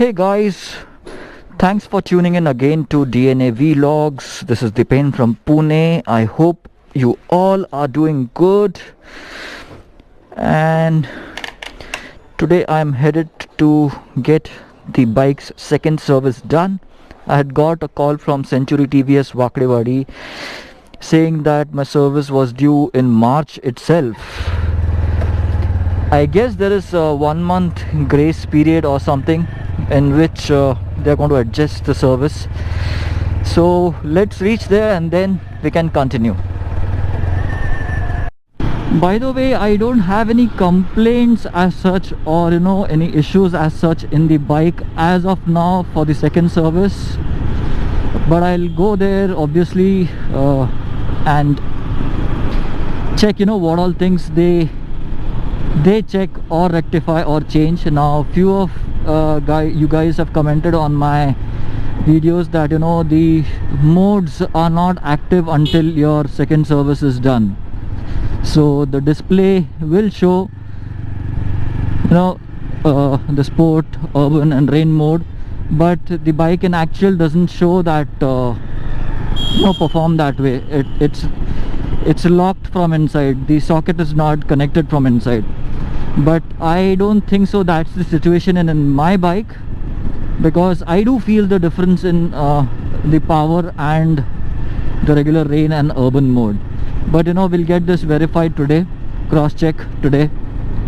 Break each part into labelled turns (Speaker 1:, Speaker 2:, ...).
Speaker 1: Hey guys, thanks for tuning in again to DNA Vlogs. This is Dipen from Pune. I hope you all are doing good. And today I am headed to get the bike's second service done. I had got a call from Century TVS Wakdewadi saying that my service was due in March itself. I guess there is a 1 month grace period or something in which they are going to adjust the service. So let's reach there and then we can continue. By the way, I don't have any complaints as such or any issues as such in the bike as of now for the second service, but I'll go there obviously and check what all things they check or rectify or change. Now few of you guys have commented on my videos that the modes are not active until your second service is done. So the display will show the sport, urban and rain mode, but the bike in actual doesn't show that perform that way. It's locked from inside. The socket is not connected from inside, but I don't think so that's the situation in my bike, because I do feel the difference in the power and the regular rain and urban mode. But we'll get this verified today, cross check today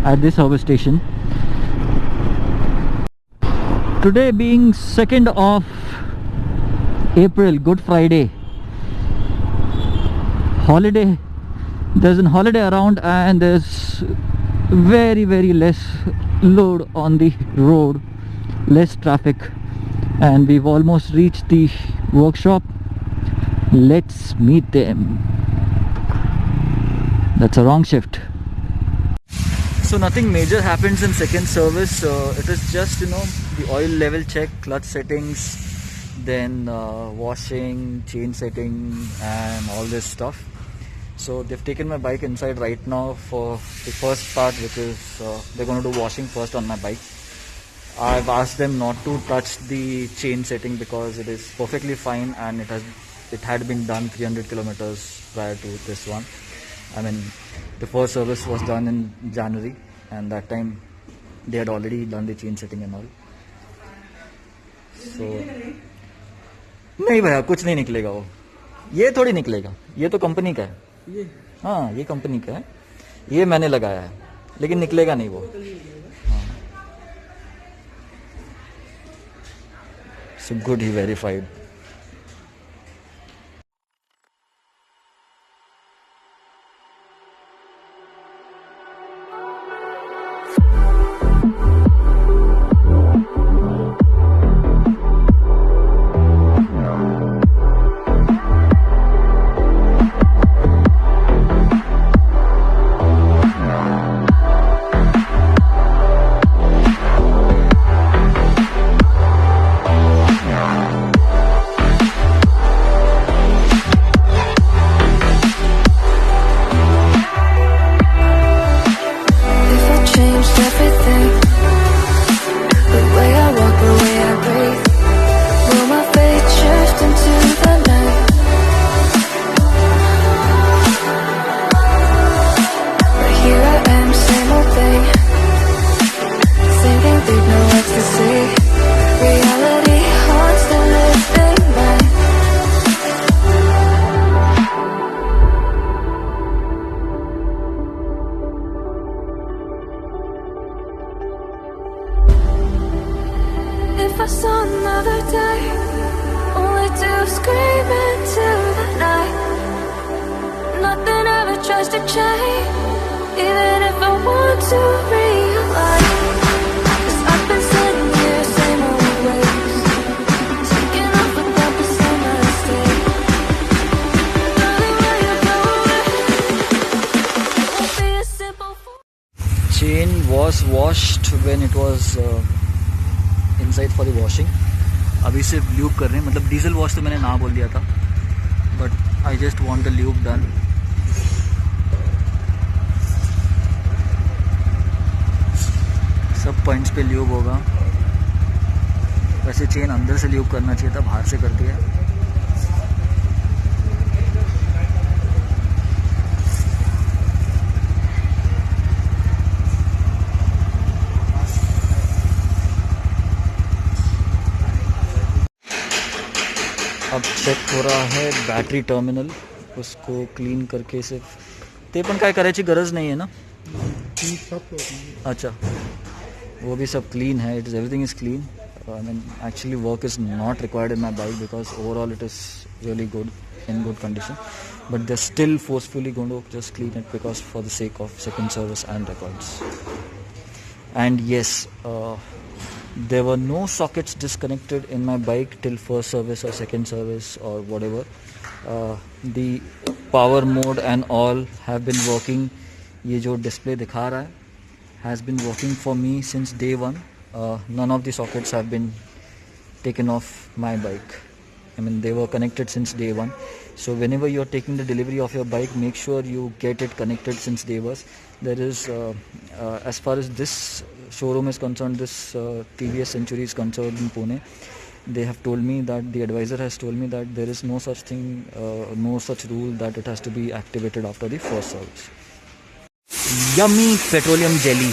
Speaker 1: at the service station. Today being 2nd of April, Good Friday, holiday. There's a holiday around and there's very less load on the road, less traffic, and we've almost reached the workshop. Let's meet them. That's a wrong shift. So nothing major happens in second service. It is just the oil level check, clutch settings, then washing, chain setting and all this stuff. So they've taken my bike inside right now for the first part, which is they're going to do washing first on my bike. I've asked them not to touch the chain setting because it is perfectly fine and it had been done 300 kilometers prior to this one. I mean, the first service was done in January and that time they had already done the chain setting and all. So नहीं भैया, कुछ नहीं निकलेगा वो, ये थोड़ी निकलेगा, ये तो कंपनी का है। हाँ, ये कंपनी का है, ये मैंने लगाया है, लेकिन निकलेगा नहीं वो। हाँ। So good, he verified.
Speaker 2: If I saw another day, only to scream into the night. Nothing ever tries to change, even if I want to realize. 'Cause I've been sitting here, same old ways, taking off without the same mistake. Darling, where you going? Won't be a simple.
Speaker 1: Chain was washed when it was inside for the washing. अभी सिर्फ lube कर रहे हैं, मतलब diesel wash तो मैंने ना बोल दिया था, but I just want the lube done. सब पॉइंट्स पे ल्यूब होगा. वैसे चेन अंदर से ल्यूब करना चाहिए था, बाहर से कर दिया। अब चेक हो रहा है बैटरी टर्मिनल, उसको क्लीन करके सिर्फ ते पण काय करायची गरज नहीं है ना। अच्छा, वो भी सब क्लीन है, it is everything is clean. I mean actually work is not required in my bike because overall it is really good, in good condition, but they're still forcefully going to just clean it because for the sake of second service and records. And yes, there were no sockets disconnected in my bike till first service or second service or whatever. The power mode and all have been working. ये जो display दिखा रहा है has been working for me since day one. None of the sockets have been taken off my bike. I mean, they were connected since day one. So whenever you are taking the delivery of your bike, make sure you get it connected since day one. There is, as far as this showroom is concerned, this TVS Century is concerned in Pune, they have told me that the advisor has told me that there is no such thing, no such rule that it has to be activated after the first service. Yummy petroleum jelly.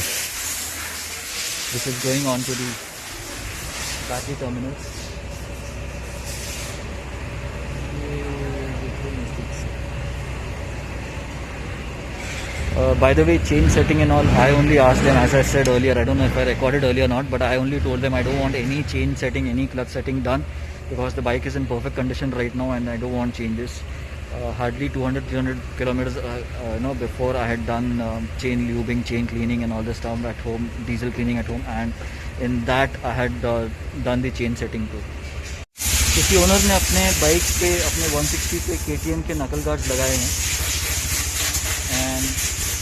Speaker 1: This is going on to the battery terminals. By the way, chain setting and all, I only asked them, as I said earlier, I don't know if I recorded earlier or not, but I only told them I don't want any chain setting, any clutch setting done because the bike is in perfect condition right now and I don't want changes. Hardly 200-300 kilometers before I had done chain lubing, chain cleaning and all this stuff at home, diesel cleaning at home, and in that I had done the chain setting too. किसी owner ने अपने bike पे अपने 160 पे KTM के नकल guards लगाए हैं एंड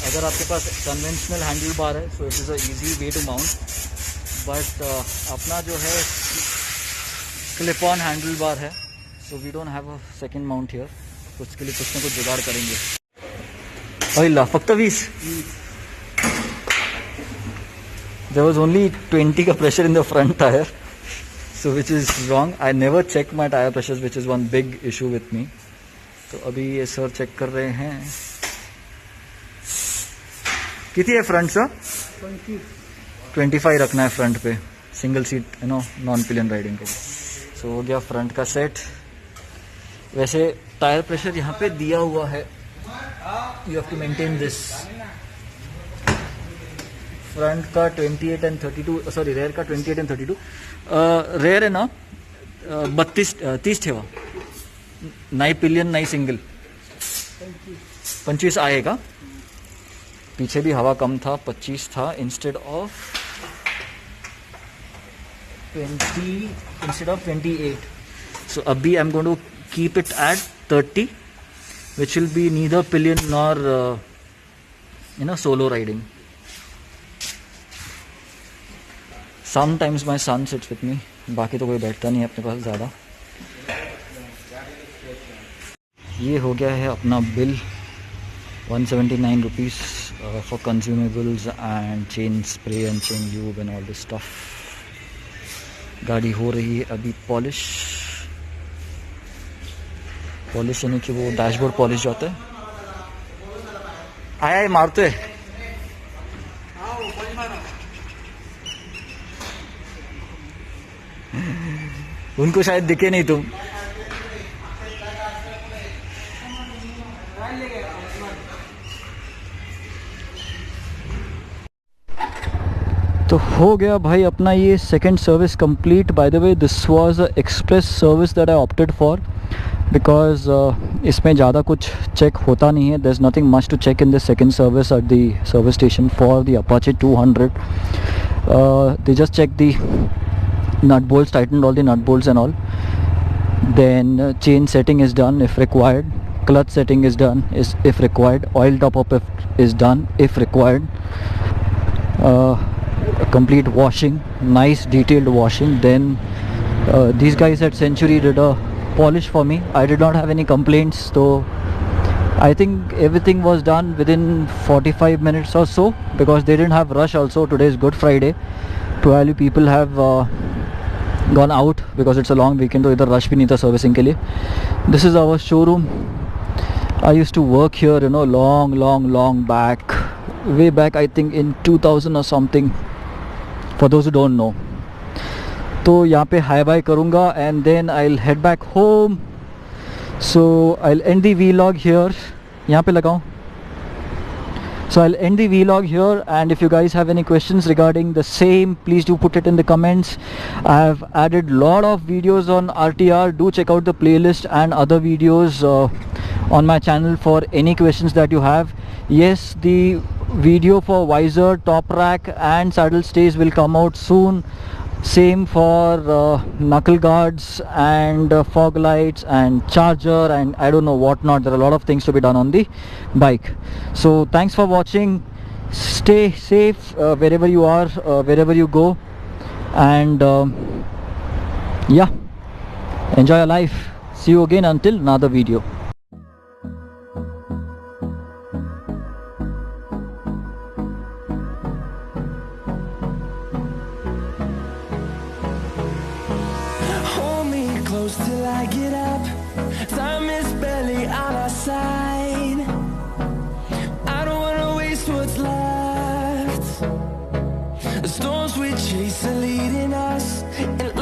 Speaker 1: अगर आपके पास कन्वेंशनल हैंडल बार है so it is a easy way to mount, but अपना जो है क्लिप ऑन हैंडल बार है so we don't have a second mount here, तो उसके लिए कुछ ना कुछ जुगाड़ करेंगे। अल्लाह फक्त 20 देयर वाज ओनली 20 का pressure in the front tyre, so which is wrong. I never check my tire pressures, which is one big issue with me. तो अभी ये सर चेक कर रहे हैं। कितनी है फ्रंट सर? 25 रखना है फ्रंट पे, single seat non pillion riding के। सो हो गया फ्रंट का सेट। वैसे टायर प्रेशर यहाँ पे दिया हुआ है, you have to maintain this. Front का 28 एंड 32, सॉरी रेयर का 28 एंड 32। रेयर है ना 30 ठेवा, नाई पिलियन नाई सिंगल 25 आएगा। पीछे भी हवा कम था, 25 था इंस्टेड ऑफ 28। सो अभी I am going to keep it at 30 which will be neither pillion nor solo riding. Sometimes my son sits with me, बाकी तो कोई बैठता नहीं है अपने पास ज़्यादा। ये हो गया है अपना bill 179 rupees for consumables and chain spray and chain lube and all this stuff. गाड़ी हो रही है अभी पॉलिश यानी कि वो डैशबोर्ड पॉलिश जाता है। आया मारते उनको शायद दिखे नहीं तुम। तो हो गया भाई अपना ये second service complete. By the way this was a express service that I opted for because इसमें ज़्यादा कुछ चेक होता नहीं है। There is nothing much to check in the second service at the service station for the Apache 200। They just check the nut bolts, tightened all the nut bolts and all, then chain setting is done if required, clutch setting is done if required, oil top up is done if required, complete washing, nice detailed washing. Then these guys at Century did a polish for me. I did not have any complaints, so I think everything was done within 45 minutes or so because they didn't have rush also. Today is Good Friday, probably people have gone out because it's a long weekend, तो इधर rush भी नहीं था servicing के लिए. This is our showroom. I used to work here, you know, long back, way back, I think in 2000 or something, for those who don't know. तो यहाँ पे hi bye करूँगा and then I'll head back home. So I'll end the vlog here. यहाँ पे लगाऊँ. So I'll end the vlog here, and if you guys have any questions regarding the same, please do put it in the comments. I have added lot of videos on RTR. Do check out the playlist and other videos on my channel for any questions that you have. Yes, the video for visor, top rack and saddle stays will come out soon. Same for knuckle guards and fog lights and charger and I don't know what not. There are a lot of things to be done on the bike. So thanks for watching. Stay safe wherever you are, wherever you go, and yeah, enjoy your life. See you again until another video.
Speaker 3: Till I get up, time is barely on our side. I don't wanna waste what's left. The storms we chase are leading us, and